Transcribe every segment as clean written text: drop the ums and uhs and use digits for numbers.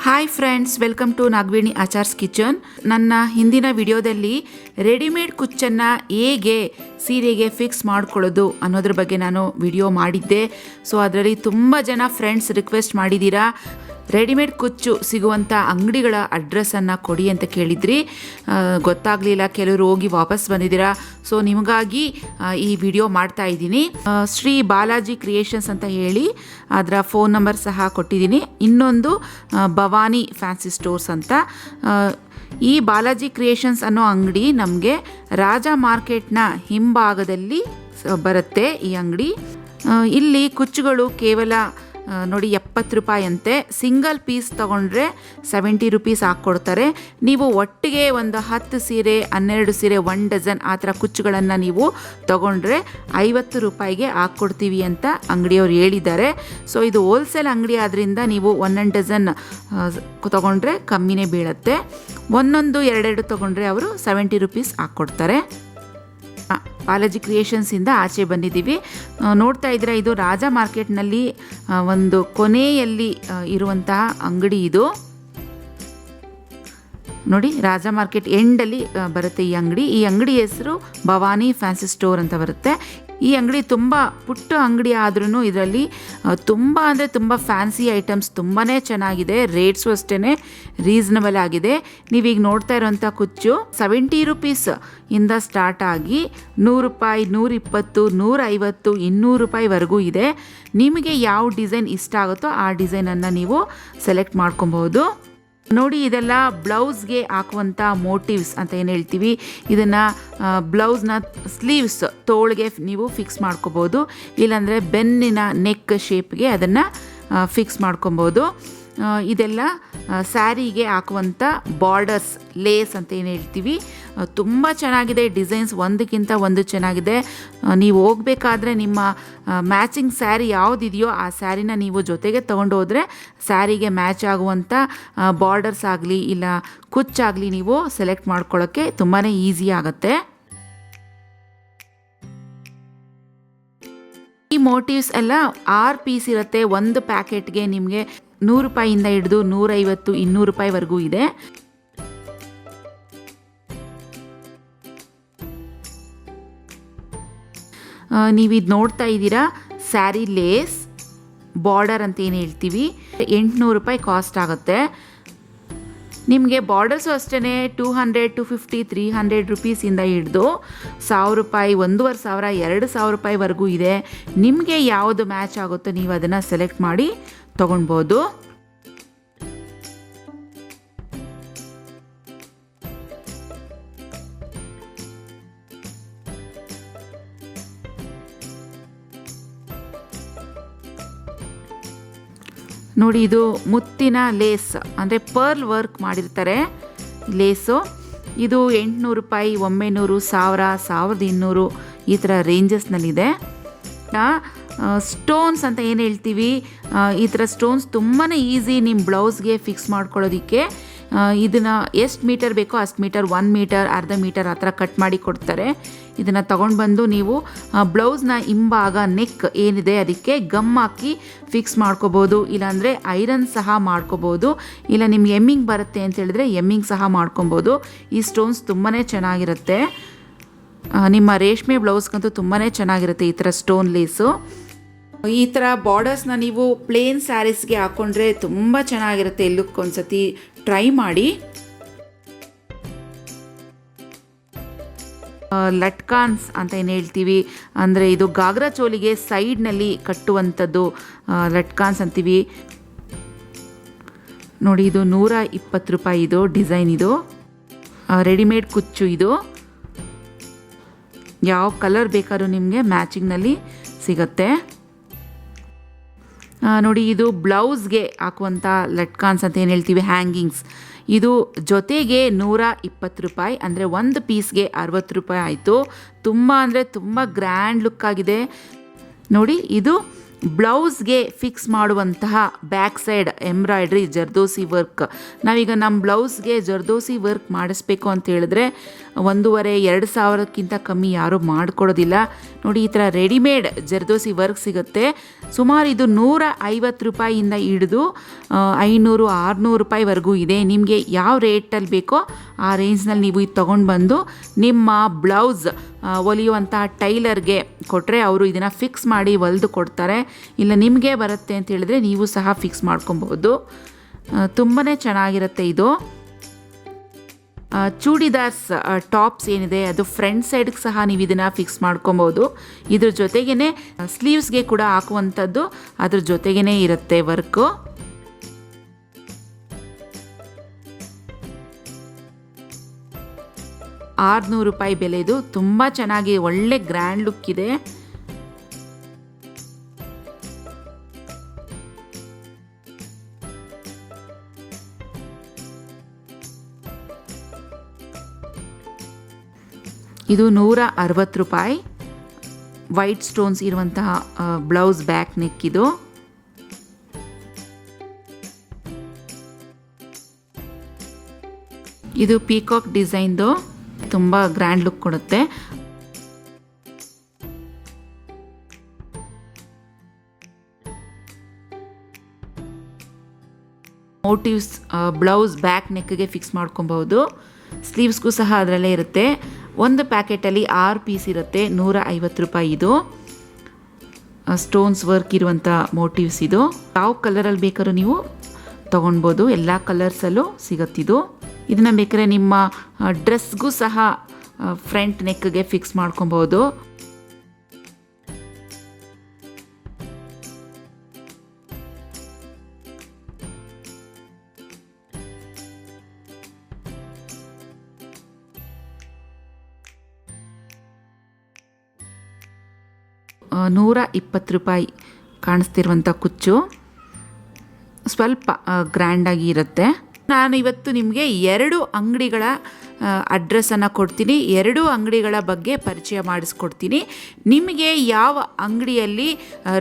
Hi friends, welcome to Nagaveni Achar's kitchen. ನನ್ನ ಹಿಂದಿನ ವಿಡಿಯೋದಲ್ಲಿ ರೆಡಿಮೇಡ್ ಕುಚ್ಚನ್ನು ಹೇಗೆ ಸೀರೆಗೆ ಫಿಕ್ಸ್ ಮಾಡ್ಕೊಳ್ಳೋದು ಅನ್ನೋದ್ರ ಬಗ್ಗೆ ನಾನು ವಿಡಿಯೋ ಮಾಡಿದ್ದೆ. ಸೊ ಅದರಲ್ಲಿ ತುಂಬ ಜನ ಫ್ರೆಂಡ್ಸ್ ರಿಕ್ವೆಸ್ಟ್ ಮಾಡಿದ್ದೀರಾ, ರೆಡಿಮೇಡ್ ಕುಚ್ಚು ಸಿಗುವಂಥ ಅಂಗಡಿಗಳ ಅಡ್ರೆಸ್ಸನ್ನು ಕೊಡಿ ಅಂತ ಕೇಳಿದ್ರಿ. ಗೊತ್ತಾಗಲಿಲ್ಲ, ಕೆಲವರು ಹೋಗಿ ವಾಪಸ್ ಬಂದಿದ್ದೀರಾ. ಸೊ ನಿಮಗಾಗಿ ಈ ವಿಡಿಯೋ ಮಾಡ್ತಾ ಇದ್ದೀನಿ. ಶ್ರೀ ಬಾಲಾಜಿ ಕ್ರಿಯೇಷನ್ಸ್ ಅಂತ ಹೇಳಿ ಅದರ ಫೋನ್ ನಂಬರ್ ಸಹ ಕೊಟ್ಟಿದ್ದೀನಿ. ಇನ್ನೊಂದು ಭವಾನಿ ಫ್ಯಾನ್ಸಿ ಸ್ಟೋರ್ಸ್ ಅಂತ. ಈ ಬಾಲಾಜಿ ಕ್ರಿಯೇಷನ್ಸ್ ಅನ್ನೋ ಅಂಗಡಿ ನಮಗೆ ರಾಜ ಮಾರ್ಕೆಟ್ನ ಹಿಂಭಾಗದಲ್ಲಿ ಬರುತ್ತೆ. ಈ ಅಂಗಡಿ ಇಲ್ಲಿ ಕುಚ್ಚುಗಳು ಕೇವಲ ನೋಡಿ 70 ರೂಪಾಯಿ ಅಂತೆ. ಸಿಂಗಲ್ ಪೀಸ್ ತೊಗೊಂಡ್ರೆ 70 ರೂಪೀಸ್ ಹಾಕ್ಕೊಡ್ತಾರೆ. ನೀವು ಒಟ್ಟಿಗೆ ಒಂದು 10 ಸೀರೆ 12 ಸೀರೆ 1 ಡಜನ್ ಆ ಥರ ಕುಚ್ಚುಗಳನ್ನು ನೀವು ತೊಗೊಂಡ್ರೆ 50 ರೂಪಾಯಿಗೆ ಹಾಕ್ಕೊಡ್ತೀವಿ ಅಂತ ಅಂಗಡಿಯವ್ರು ಹೇಳಿದ್ದಾರೆ. ಸೊ ಇದು ಹೋಲ್ಸೇಲ್ ಅಂಗಡಿ ಆದ್ದರಿಂದ ನೀವು 1 ಡಜನ್ ತೊಗೊಂಡ್ರೆ ಕಮ್ಮಿನೇ ಬೀಳುತ್ತೆ. ಒಂದೊಂದು 2 ತೊಗೊಂಡ್ರೆ ಅವರು 70 ರೂಪೀಸ್ ಹಾಕ್ಕೊಡ್ತಾರೆ. ಬಾಲಾಜಿ ಕ್ರಿಯೇಷನ್ಸಿಂದ ಆಚೆ ಬಂದಿದ್ದೀವಿ. ನೋಡ್ತಾ ಇದ್ರೆ ಇದು ರಾಜ ಮಾರ್ಕೆಟ್ನಲ್ಲಿ ಒಂದು ಕೊನೆಯಲ್ಲಿ ಇರುವಂತಹ ಅಂಗಡಿ. ಇದು ನೋಡಿ, ರಾಜ ಮಾರ್ಕೆಟ್ ಎಂಡಲ್ಲಿ ಬರುತ್ತೆ ಈ ಅಂಗಡಿ. ಈ ಅಂಗಡಿ ಹೆಸರು ಭವಾನಿ ಫ್ಯಾನ್ಸಿ ಸ್ಟೋರ್ ಅಂತ ಬರುತ್ತೆ. ಈ ಅಂಗಡಿ ತುಂಬ ಪುಟ್ಟ ಅಂಗಡಿ ಆದ್ರೂ ಇದರಲ್ಲಿ ತುಂಬ ಅಂದರೆ ತುಂಬ ಫ್ಯಾನ್ಸಿ ಐಟಮ್ಸ್ ತುಂಬಾ ಚೆನ್ನಾಗಿದೆ. ರೇಟ್ಸು ಅಷ್ಟೇ ರೀಸನಬಲ್ ಆಗಿದೆ. ನೀವೀಗ ನೋಡ್ತಾ ಇರೋಂಥ ಕುಚ್ಚು 70 ರೂಪೀಸ್ ಇಂದ ಸ್ಟಾರ್ಟ್ ಆಗಿ 100 ರೂಪಾಯಿ, 120, 150, 200 ರೂಪಾಯಿವರೆಗೂ ಇದೆ. ನಿಮಗೆ ಯಾವ ಡಿಸೈನ್ ಇಷ್ಟ ಆಗುತ್ತೋ ಆ ಡಿಸೈನನ್ನು ನೀವು ಸೆಲೆಕ್ಟ್ ಮಾಡ್ಕೊಬಹುದು. ನೋಡಿ, ಇದೆಲ್ಲ ಬ್ಲೌಸ್ಗೆ ಹಾಕುವಂಥ ಮೋಟಿವ್ಸ್ ಅಂತ ಏನು ಹೇಳ್ತೀವಿ. ಇದನ್ನು ಬ್ಲೌಸ್ನ ಸ್ಲೀವ್ಸ್ ತೋಳಿಗೆ ನೀವು ಫಿಕ್ಸ್ ಮಾಡ್ಕೋಬೋದು, ಇಲ್ಲಾಂದರೆ ಬೆನ್ನಿನ ನೆಕ್ ಶೇಪ್ಗೆ ಅದನ್ನು ಫಿಕ್ಸ್ ಮಾಡ್ಕೊಬೋದು. ಇದೆಲ್ಲ ಸ್ಯಾರಿಗೆ ಹಾಕುವಂಥ ಬಾರ್ಡರ್ಸ್, ಲೇಸ್ ಅಂತ ಏನು ಹೇಳ್ತೀವಿ. ತುಂಬ ಚೆನ್ನಾಗಿದೆ. ಡಿಸೈನ್ಸ್ ಒಂದಕ್ಕಿಂತ ಒಂದು ಚೆನ್ನಾಗಿದೆ. ನೀವು ಹೋಗಬೇಕಾದ್ರೆ ನಿಮ್ಮ ಮ್ಯಾಚಿಂಗ್ ಸ್ಯಾರಿ ಯಾವುದಿದೆಯೋ ಆ ಸ್ಯಾರಿನ ನೀವು ಜೊತೆಗೆ ತೊಗೊಂಡು ಹೋದರೆ ಸ್ಯಾರಿಗೆ ಮ್ಯಾಚ್ ಆಗುವಂಥ ಬಾರ್ಡರ್ಸ್ ಆಗಲಿ ಇಲ್ಲ ಕುಚ್ಚಾಗಲಿ ನೀವು ಸೆಲೆಕ್ಟ್ ಮಾಡ್ಕೊಳ್ಳೋಕ್ಕೆ ತುಂಬಾ ಈಸಿ ಆಗುತ್ತೆ. ಈ ಮೋಟಿವ್ಸ್ ಎಲ್ಲ 6 ಪೀಸ್ ಇರುತ್ತೆ. ಒಂದು ಪ್ಯಾಕೆಟ್ಗೆ ನಿಮಗೆ 100 ರೂಪಾಯಿಯಿಂದ ಹಿಡಿದು 150, 200 ರೂಪಾಯಿವರೆಗೂ ಇದೆ. ನೀವಿದು ನೋಡ್ತಾ ಇದ್ದೀರಾ, ಸ್ಯಾರಿ ಲೇಸ್ ಬಾರ್ಡರ್ ಅಂತ ಏನು ಹೇಳ್ತೀವಿ. 800 ರೂಪಾಯಿ ಕಾಸ್ಟ್ ಆಗುತ್ತೆ. ನಿಮಗೆ ಬಾರ್ಡರ್ಸು ಅಷ್ಟೇ 200, 250, 300 ರೂಪೀಸಿಂದ ಹಿಡಿದು 1000 ರೂಪಾಯಿ, 1500, 2000 ರೂಪಾಯಿವರೆಗೂ ಇದೆ. ನಿಮಗೆ ಯಾವುದು ಮ್ಯಾಚ್ ಆಗುತ್ತೋ ನೀವು ಅದನ್ನು ಸೆಲೆಕ್ಟ್ ಮಾಡಿ ತೊಗೊಳ್ಬೋದು. ನೋಡಿ, ಇದು ಮುತ್ತಿನ ಲೇಸ್ ಅಂದರೆ ಪರ್ಲ್ ವರ್ಕ್ ಮಾಡಿರ್ತಾರೆ ಲೇಸು. ಇದು 800 ರೂಪಾಯಿ, 900, 1000, 1200 ಈ ಥರ ರೇಂಜಸ್ನಲ್ಲಿದೆ. ಸ್ಟೋನ್ಸ್ ಅಂತ ಏನು ಹೇಳ್ತೀವಿ, ಈ ಥರ ಸ್ಟೋನ್ಸ್ ತುಂಬಾ ಈಸಿ ನಿಮ್ಮ ಬ್ಲೌಸ್ಗೆ ಫಿಕ್ಸ್ ಮಾಡ್ಕೊಳ್ಳೋದಕ್ಕೆ. ಇದನ್ನು ಎಷ್ಟು ಮೀಟರ್ ಬೇಕೋ ಅಷ್ಟು ಮೀಟರ್, 1 ಮೀಟರ್, ಅರ್ಧ ಮೀಟರ್ ಆ ಥರ ಕಟ್ ಮಾಡಿ ಕೊಡ್ತಾರೆ. ಇದನ್ನು ತೊಗೊಂಡು ಬಂದು ನೀವು ಬ್ಲೌಸ್ನ ಹಿಂಭಾಗ ನೆಕ್ ಏನಿದೆ ಅದಕ್ಕೆ ಗಮ್ ಹಾಕಿ ಫಿಕ್ಸ್ ಮಾಡ್ಕೋಬೋದು, ಇಲ್ಲಾಂದರೆ ಐರನ್ ಸಹ ಮಾಡ್ಕೋಬೋದು. ಇಲ್ಲ ನಿಮ್ಗೆ ಎಮ್ಮಿಂಗ್ ಬರುತ್ತೆ ಅಂತ ಹೇಳಿದ್ರೆ ಎಮ್ಮಿಂಗ್ ಸಹ ಮಾಡ್ಕೊಬೋದು. ಈ ಸ್ಟೋನ್ಸ್ ತುಂಬಾ ಚೆನ್ನಾಗಿರುತ್ತೆ. ನಿಮ್ಮ ರೇಷ್ಮೆ ಬ್ಲೌಸ್ಗಂತೂ ತುಂಬಾ ಚೆನ್ನಾಗಿರುತ್ತೆ ಈ ಥರ ಸ್ಟೋನ್ ಲೇಸು. ಈ ಥರ ಬಾರ್ಡರ್ಸ್ನ ನೀವು ಪ್ಲೇನ್ ಸ್ಯಾರೀಸ್ಗೆ ಹಾಕ್ಕೊಂಡ್ರೆ ತುಂಬ ಚೆನ್ನಾಗಿರುತ್ತೆ. ಲುಕ್ ಒಂದ್ಸತಿ ಟ್ರೈ ಮಾಡಿ. ಲಟ್ಕಾನ್ಸ್ ಅಂತ ಏನು ಹೇಳ್ತೀವಿ, ಅಂದರೆ ಇದು ಗಾಗ್ರಾ ಚೋಲಿಗೆ ಸೈಡ್ನಲ್ಲಿ ಕಟ್ಟುವಂಥದ್ದು ಲಟ್ಕಾನ್ಸ್ ಅಂತೀವಿ. ನೋಡಿ, ಇದು 120 ರೂಪಾಯಿ ಇದು ಡಿಸೈನ್. ಇದು ರೆಡಿಮೇಡ್ ಕುಚ್ಚು. ಇದು ಯಾವ ಕಲರ್ ಬೇಕಾದ್ರೂ ನಿಮಗೆ ಮ್ಯಾಚಿಂಗ್ನಲ್ಲಿ ಸಿಗುತ್ತೆ. ನೋಡಿ, ಇದು ಬ್ಲೌಸ್ಗೆ ಹಾಕುವಂಥ ಲಟ್ಕಾನ್ಸ್ ಅಂತ ಏನು ಹೇಳ್ತೀವಿ, ಹ್ಯಾಂಗಿಂಗ್ಸ್. ಇದು ಜೊತೆಗೆ 120 ರೂಪಾಯಿ, ಅಂದರೆ ಒಂದು ಪೀಸ್ಗೆ 60 ರೂಪಾಯಿ ಆಯಿತು. ತುಂಬ ಅಂದರೆ ತುಂಬ ಗ್ರ್ಯಾಂಡ್ ಲುಕ್ ಆಗಿದೆ. ನೋಡಿ, ಇದು ಬ್ಲೌಸ್ಗೆ ಫಿಕ್ಸ್ ಮಾಡುವಂತಹ back side embroidery zardozi work. ನಾವೀಗ ನಮ್ಮ ಬ್ಲೌಸ್ಗೆ ಜರ್ದೋಸಿ ವರ್ಕ್ ಮಾಡಿಸ್ಬೇಕು ಅಂತ ಹೇಳಿದ್ರೆ 1,500-2,000ಕ್ಕಿಂತ ಕಮ್ಮಿ ಯಾರೂ ಮಾಡಿಕೊಡೋದಿಲ್ಲ. ನೋಡಿ, ಈ ಥರ ರೆಡಿಮೇಡ್ ಜರ್ದೋಸಿ ವರ್ಕ್ ಸಿಗುತ್ತೆ. ಸುಮಾರು ಇದು 150 ರೂಪಾಯಿಯಿಂದ ಹಿಡಿದು 500-600 ರೂಪಾಯಿವರೆಗೂ ಇದೆ. ನಿಮಗೆ ಯಾವ ರೇಟಲ್ಲಿ ಬೇಕೋ ಆ ರೇಂಜ್ನಲ್ಲಿ ನೀವು ಇದು ತೊಗೊಂಡು ಬಂದು ನಿಮ್ಮ ಬ್ಲೌಸ್ ಹೊಲಿಯುವಂಥ ಟೈಲರ್ಗೆ ಕೊಟ್ಟರೆ ಅವರು ಇದನ್ನು ಫಿಕ್ಸ್ ಮಾಡಿ ಹೊಲಿದು ಕೊಡ್ತಾರೆ. ಇಲ್ಲ ನಿಮಗೆ ಬರುತ್ತೆ ಅಂತ ಹೇಳಿದ್ರೆ ನೀವು ಸಹ ಫಿಕ್ಸ್ ಮಾಡ್ಕೊಬೋದು. ತುಂಬಾ ಚೆನ್ನಾಗಿರುತ್ತೆ ಇದು. ಚೂಡಿದಾರ್ಸ್ ಟಾಪ್ಸ್ ಏನಿದೆ ಅದು ಫ್ರಂಟ್ ಸೈಡ್ಗೆ ಸಹ ನೀವು ಇದನ್ನು ಫಿಕ್ಸ್ ಮಾಡ್ಕೊಬೋದು. ಇದ್ರ ಜೊತೆಗೇ ಸ್ಲೀವ್ಸ್ಗೆ ಕೂಡ ಹಾಕುವಂಥದ್ದು ಅದ್ರ ಜೊತೆಗೇ ಇರುತ್ತೆ ವರ್ಕು. 600 ರೂಪಾಯಿ ಬೆಲೆದು, ತುಂಬ ಚೆನ್ನಾಗಿ ಒಳ್ಳೆ ಗ್ರ್ಯಾಂಡ್ ಲುಕ್ ಇದೆ. ಇದು 160 ರೂಪಾಯಿ. ವೈಟ್ ಸ್ಟೋನ್ಸ್ ಇರುವಂತಹ ಬ್ಲೌಸ್ ಬ್ಯಾಕ್ ನೆಕ್ ಇದು. ಇದು ಪೀಕಾಕ್ ಡಿಸೈನ್ದು, ತುಂಬ ಗ್ರ್ಯಾಂಡ್ ಲುಕ್ ಕೊಡುತ್ತೆ. ಮೋಟಿವ್ಸ್ ಬ್ಲೌಸ್ ಬ್ಯಾಕ್ ನೆಕ್ಗೆ ಫಿಕ್ಸ್ ಮಾಡ್ಕೊಬಹುದು. ಸ್ಲೀವ್ಸ್ಗೂ ಸಹ ಅದರಲ್ಲೇ ಇರುತ್ತೆ. ಒಂದು ಪ್ಯಾಕೆಟಲ್ಲಿ 6 ಪೀಸ್ ಇರುತ್ತೆ. 150 ರೂಪಾಯಿ ಇದು. ಸ್ಟೋನ್ಸ್ ವರ್ಕ್ ಇರುವಂಥ ಮೋಟಿವ್ಸ್ ಇದು. ಯಾವ ಕಲರಲ್ಲಿ ಬೇಕಾದ್ರೂ ನೀವು ತೊಗೊಳ್ಬೋದು, ಎಲ್ಲ ಕಲರ್ಸಲ್ಲೂ ಸಿಗುತ್ತಿದ್ದು. ಇದನ್ನು ಬೇಕಾದ್ರೆ ನಿಮ್ಮ ಡ್ರೆಸ್ಗೂ ಸಹ ಫ್ರಂಟ್ ನೆಕ್ಗೆ ಫಿಕ್ಸ್ ಮಾಡ್ಕೊಬೋದು. $120 ರೂಪಾಯಿ ಕಾಣಿಸ್ತಿರುವಂಥ ಕುಚ್ಚು ಸ್ವಲ್ಪ ಗ್ರ್ಯಾಂಡಾಗಿ ಇರುತ್ತೆ. ನಾನು ಇವತ್ತು ನಿಮಗೆ 2 ಅಂಗಡಿಗಳ ಅಡ್ರೆಸ್ಸನ್ನು ಕೊಡ್ತೀನಿ. 2 ಅಂಗಡಿಗಳ ಬಗ್ಗೆ ಪರಿಚಯ ಮಾಡಿಸ್ಕೊಡ್ತೀನಿ. ನಿಮಗೆ ಯಾವ ಅಂಗಡಿಯಲ್ಲಿ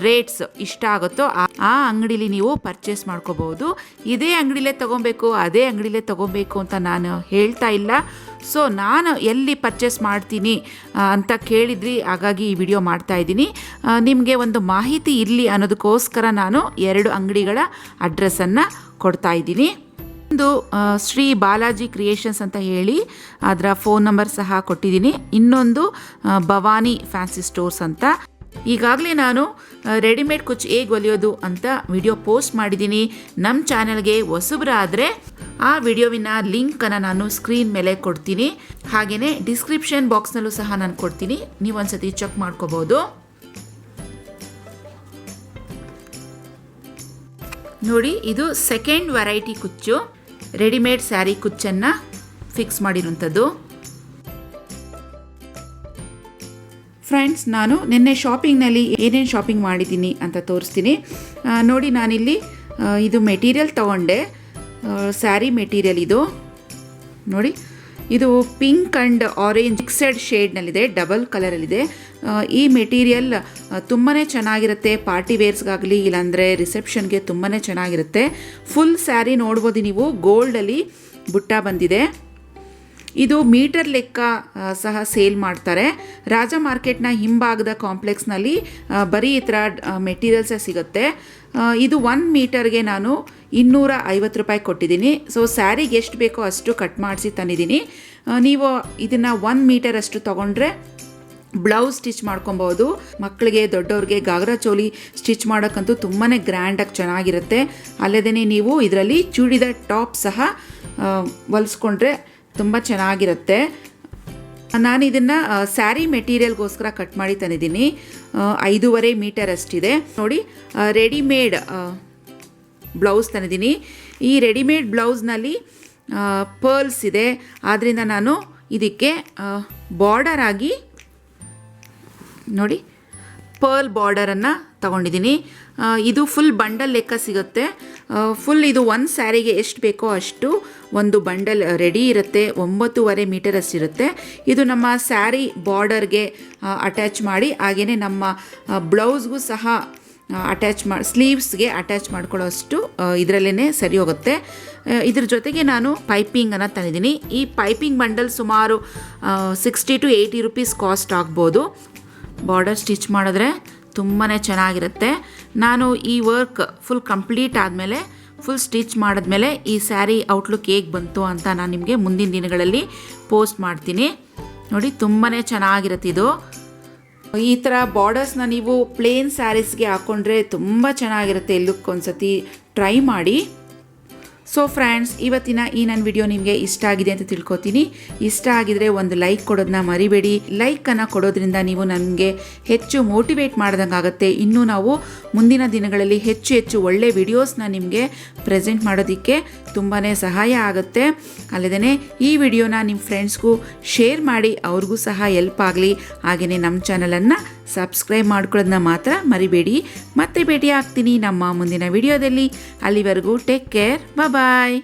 ರೇಟ್ಸ್ ಇಷ್ಟ ಆಗುತ್ತೋ ಆ ಅಂಗಡಿಲಿ ನೀವು ಪರ್ಚೇಸ್ ಮಾಡ್ಕೋಬಹುದು. ಇದೇ ಅಂಗಡಿಲೇ ತೊಗೊಬೇಕು, ಅದೇ ಅಂಗಡಿಲೇ ತೊಗೊಬೇಕು ಅಂತ ನಾನು ಹೇಳ್ತಾ ಇಲ್ಲ. ಸೊ ನಾನು ಎಲ್ಲಿ ಪರ್ಚೇಸ್ ಮಾಡ್ತೀನಿ ಅಂತ ಕೇಳಿದ್ರಿ, ಹಾಗಾಗಿ ಈ ವಿಡಿಯೋ ಮಾಡ್ತಾ ಇದ್ದೀನಿ. ನಿಮಗೆ ಒಂದು ಮಾಹಿತಿ ಇರಲಿ ಅನ್ನೋದಕ್ಕೋಸ್ಕರ ನಾನು 2 ಅಂಗಡಿಗಳ ಅಡ್ರೆಸ್ಸನ್ನು ಕೊಡ್ತಾ ಇದ್ದೀನಿ. ಒಂದು ಶ್ರೀ ಬಾಲಾಜಿ ಕ್ರಿಯೇಷನ್ಸ್ ಅಂತ ಹೇಳಿ ಅದರ ಫೋನ್ ನಂಬರ್ ಸಹ ಕೊಟ್ಟಿದ್ದೀನಿ. ಇನ್ನೊಂದು ಭವಾನಿ ಫ್ಯಾನ್ಸಿ ಸ್ಟೋರ್ಸ್ ಅಂತ. ಈಗಾಗಲೇ ನಾನು ರೆಡಿಮೇಡ್ ಕುಚ್ಚು ಹೇಗೆ ಹೊಲಿಯೋದು ಅಂತ ವಿಡಿಯೋ ಪೋಸ್ಟ್ ಮಾಡಿದ್ದೀನಿ. ನಮ್ಮ ಚಾನಲ್ಗೆ ಹೊಸಬರಾದರೆ ಆ ವಿಡಿಯೋವಿನ ಲಿಂಕನ್ನು ನಾನು ಸ್ಕ್ರೀನ್ ಮೇಲೆ ಕೊಡ್ತೀನಿ. ಹಾಗೆಯೇ ಡಿಸ್ಕ್ರಿಪ್ಷನ್ ಬಾಕ್ಸ್ನಲ್ಲೂ ಸಹ ನಾನು ಕೊಡ್ತೀನಿ, ನೀವು ಒಂದ್ಸತಿ ಚೆಕ್ ಮಾಡ್ಕೋಬೋದು. ನೋಡಿ, ಇದು ಸೆಕೆಂಡ್ ವೆರೈಟಿ ಕುಚ್ಚು. ರೆಡಿಮೇಡ್ ಸ್ಯಾರಿ ಕುಚ್ಚನ್ನು ಫಿಕ್ಸ್ ಮಾಡಿರುವಂಥದ್ದು. ಫ್ರೆಂಡ್ಸ್, ನಾನು ನಿನ್ನೆ ಶಾಪಿಂಗ್ನಲ್ಲಿ ಏನೇನು ಶಾಪಿಂಗ್ ಮಾಡಿದ್ದೀನಿ ಅಂತ ತೋರಿಸ್ತೀನಿ. ನೋಡಿ, ನಾನಿಲ್ಲಿ ಇದು ಮೆಟೀರಿಯಲ್ ತೊಗೊಂಡೆ, ಸ್ಯಾರಿ ಮೆಟೀರಿಯಲ್ ಇದು. ನೋಡಿ, ಇದು ಪಿಂಕ್ ಆ್ಯಂಡ್ ಆರೆಂಜ್ ಮಿಕ್ಸೆಡ್ ಶೇಡ್ನಲ್ಲಿದೆ, ಡಬಲ್ ಕಲರಲ್ಲಿದೆ. ಈ ಮೆಟೀರಿಯಲ್ ತುಂಬಾ ಚೆನ್ನಾಗಿರುತ್ತೆ. ಪಾರ್ಟಿ ವೇರ್ಸ್ಗಾಗಲಿ ಇಲ್ಲಾಂದರೆ ರಿಸೆಪ್ಷನ್ಗೆ ತುಂಬಾ ಚೆನ್ನಾಗಿರುತ್ತೆ. ಫುಲ್ ಸ್ಯಾರಿ ನೋಡ್ಬೋದು ನೀವು, ಗೋಲ್ಡಲ್ಲಿ ಬುಟ್ಟ ಬಂದಿದೆ. ಇದು ಮೀಟರ್ ಲೆಕ್ಕ ಸಹ ಸೇಲ್ ಮಾಡ್ತಾರೆ. ರಾಜ ಮಾರ್ಕೆಟ್ನ ಹಿಂಭಾಗದ ಕಾಂಪ್ಲೆಕ್ಸ್ನಲ್ಲಿ ಬರೀ ಈ ಥರ ಮೆಟೀರಿಯಲ್ಸೇ ಸಿಗುತ್ತೆ. ಇದು 1 ಮೀಟರ್ಗೆ ನಾನು 250 ರೂಪಾಯಿ ಕೊಟ್ಟಿದ್ದೀನಿ. ಸೊ ಸ್ಯಾರಿಗೆ ಎಷ್ಟು ಬೇಕೋ ಅಷ್ಟು ಕಟ್ ಮಾಡಿಸಿ ತಂದಿದ್ದೀನಿ. ನೀವು ಇದನ್ನು 1 ಮೀಟರ್ ಅಷ್ಟು ತೊಗೊಂಡ್ರೆ ಬ್ಲೌಸ್ ಸ್ಟಿಚ್ ಮಾಡ್ಕೊಬೋದು. ಮಕ್ಕಳಿಗೆ, ದೊಡ್ಡವ್ರಿಗೆ ಗಾಗ್ರಾ ಚೋಲಿ ಸ್ಟಿಚ್ ಮಾಡೋಕ್ಕಂತೂ ತುಂಬಾ ಗ್ರ್ಯಾಂಡಾಗಿ ಚೆನ್ನಾಗಿರುತ್ತೆ. ಅಲ್ಲದೇ ನೀವು ಇದರಲ್ಲಿ ಚೂಡಿದಾರ್ ಟಾಪ್ ಸಹ ಹೊಲಿಸ್ಕೊಂಡ್ರೆ ತುಂಬ ಚೆನ್ನಾಗಿರುತ್ತೆ. ನಾನು ಇದನ್ನು ಸ್ಯಾರಿ ಮೆಟೀರಿಯಲ್ಗೋಸ್ಕರ ಕಟ್ ಮಾಡಿ ತಂದಿದ್ದೀನಿ. 5.5 ಮೀಟರ್ ಅಷ್ಟಿದೆ. ನೋಡಿ, ರೆಡಿಮೇಡ್ ಬ್ಲೌಸ್ ತಂದಿದ್ದೀನಿ. ಈ ರೆಡಿಮೇಡ್ ಬ್ಲೌಸ್ನಲ್ಲಿ ಪರ್ಲ್ಸ್ ಇದೆ. ಆದ್ದರಿಂದ ನಾನು ಇದಕ್ಕೆ ಬಾರ್ಡರ್ ಆಗಿ ನೋಡಿ ಪರ್ಲ್ ಬಾರ್ಡರನ್ನು ತಗೊಂಡಿದ್ದೀನಿ. ಇದು ಫುಲ್ ಬಂಡಲ್ ಲೆಕ್ಕ ಸಿಗುತ್ತೆ. ಫುಲ್ ಇದು ಒಂದು ಸ್ಯಾರಿಗೆ ಎಷ್ಟು ಬೇಕೋ ಅಷ್ಟು ಒಂದು ಬಂಡಲ್ ರೆಡಿ ಇರುತ್ತೆ. 9.5 ಮೀಟರ್ ಅಷ್ಟಿರುತ್ತೆ. ಇದು ನಮ್ಮ ಸ್ಯಾರಿ ಬಾರ್ಡರ್ಗೆ ಅಟ್ಯಾಚ್ ಮಾಡಿ ಹಾಗೆಯೇ ನಮ್ಮ ಬ್ಲೌಸ್ಗೂ ಸಹ ಸ್ಲೀವ್ಸ್ಗೆ ಅಟ್ಯಾಚ್ ಮಾಡ್ಕೊಳ್ಳೋ ಅಷ್ಟು ಇದರಲ್ಲೇ ಸರಿ ಹೋಗುತ್ತೆ. ಇದ್ರ ಜೊತೆಗೆ ನಾನು ಪೈಪಿಂಗನ್ನು ತಂದಿದ್ದೀನಿ. ಈ ಪೈಪಿಂಗ್ ಬಂಡಲ್ ಸುಮಾರು 60 to 80 rupees ಕಾಸ್ಟ್ ಆಗ್ಬೋದು. ಬಾರ್ಡರ್ ಸ್ಟಿಚ್ ಮಾಡಿದ್ರೆ ತುಂಬಾ ಚೆನ್ನಾಗಿರುತ್ತೆ. ನಾನು ಈ ವರ್ಕ್ ಫುಲ್ ಕಂಪ್ಲೀಟ್ ಆದಮೇಲೆ, ಫುಲ್ ಸ್ಟಿಚ್ ಮಾಡಿದ್ಮೇಲೆ ಈ ಸ್ಯಾರಿ ಔಟ್ಲುಕ್ ಹೇಗೆ ಬಂತು ಅಂತ ನಾನು ನಿಮಗೆ ಮುಂದಿನ ದಿನಗಳಲ್ಲಿ ಪೋಸ್ಟ್ ಮಾಡ್ತೀನಿ. ನೋಡಿ, ತುಂಬಾ ಚೆನ್ನಾಗಿರುತ್ತೆ ಇದು. ಈ ಥರ ಬಾರ್ಡರ್ಸ್ನ ನೀವು ಪ್ಲೇನ್ ಸ್ಯಾರೀಸ್ಗೆ ಹಾಕ್ಕೊಂಡ್ರೆ ತುಂಬ ಚೆನ್ನಾಗಿರುತ್ತೆ. ಲುಕ್ ಒಂದ್ಸತಿ ಟ್ರೈ ಮಾಡಿ. ಸೊ ಫ್ರೆಂಡ್ಸ್, ಇವತ್ತಿನ ಈ ನನ್ನ ವಿಡಿಯೋ ನಿಮಗೆ ಇಷ್ಟ ಆಗಿದೆ ಅಂತ ತಿಳ್ಕೊತೀನಿ. ಇಷ್ಟ ಆಗಿದರೆ ಒಂದು ಲೈಕ್ ಕೊಡೋದನ್ನ ಮರಿಬೇಡಿ. ಲೈಕನ್ನು ಕೊಡೋದ್ರಿಂದ ನೀವು ನನಗೆ ಹೆಚ್ಚು ಮೋಟಿವೇಟ್ ಮಾಡ್ದಂಗೆ ಆಗುತ್ತೆ. ಇನ್ನೂ ನಾವು ಮುಂದಿನ ದಿನಗಳಲ್ಲಿ ಹೆಚ್ಚು ಒಳ್ಳೆ ವಿಡಿಯೋಸ್ನ ನಿಮಗೆ ಪ್ರೆಸೆಂಟ್ ಮಾಡೋದಕ್ಕೆ ತುಂಬಾ ಸಹಾಯ ಆಗುತ್ತೆ. ಅಲ್ಲದೇ ಈ ವಿಡಿಯೋನ ನಿಮ್ಮ ಫ್ರೆಂಡ್ಸ್ಗೂ ಶೇರ್ ಮಾಡಿ, ಅವ್ರಿಗೂ ಸಹ ಹೆಲ್ಪ್ ಆಗಲಿ. ಹಾಗೆಯೇ ನಮ್ಮ ಚಾನಲನ್ನು ಸಬ್ಸ್ಕ್ರೈಬ್ ಮಾಡ್ಕೊಳ್ಳೋದನ್ನ ಮಾತ್ರ ಮರಿಬೇಡಿ. ಮತ್ತೆ ಭೇಟಿ ಆಗ್ತೀನಿ ನಮ್ಮ ಮುಂದಿನ ವಿಡಿಯೋದಲ್ಲಿ. ಅಲ್ಲಿವರೆಗೂ ಟೇಕ್ ಕೇರ್, ಬಾಯ್.